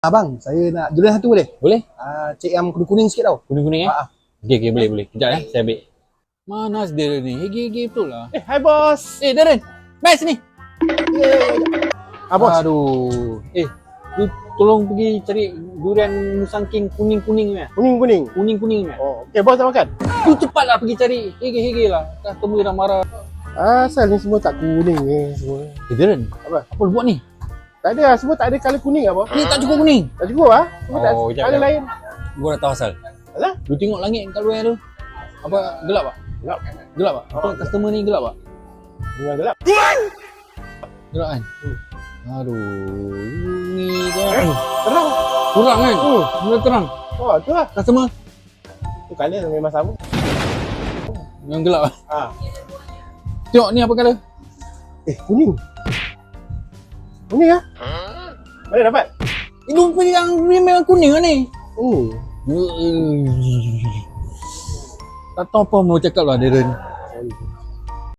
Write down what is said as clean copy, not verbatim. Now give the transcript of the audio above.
Abang, saya nak durian satu boleh? Boleh? Cik yang kuning-kuning sikit tau. Kuning-kuning eh? Ah, ah. Okey, boleh. Kejap saya ambil. Mana Darren ni? Hegi betul lah. Hai bos. Darren, mai sini. Bos. Aduh. Lu tolong pergi cari durian Musang King kuning-kuning ni. Kuning-kuning. Kuning-kuning ni. Oh, okey bos nak makan? Tu cepatlah pergi cari. Hegi lah. Customer dah marah. Asal ni semua tak kuning ni semua. Darren, Apa lu buat ni? Tak ada, semua tak ada colour kuning apa? Ni tak cukup kuning. Tak cukup Semua tak kejap, colour kejap. lain. Gua dah tahu asal. Alah? Lu tengok langit kat luar tu. Apa gelap tak? Gelap. Gelap tak? Betul customer ni gelap tak? Bunga gelap. Gelap kan? Aduh, ni kan. Terang. Kurang kan? Mula terang. Oh, tu lah. Customer Tu colour memang sama. yang gelap. Tengok ni apa colour? Kuning. Kuning Mana dapat? Itu yang memang kuning lah ni. Oh. Tak tahu apa mau cakap lah Darren. Sorry.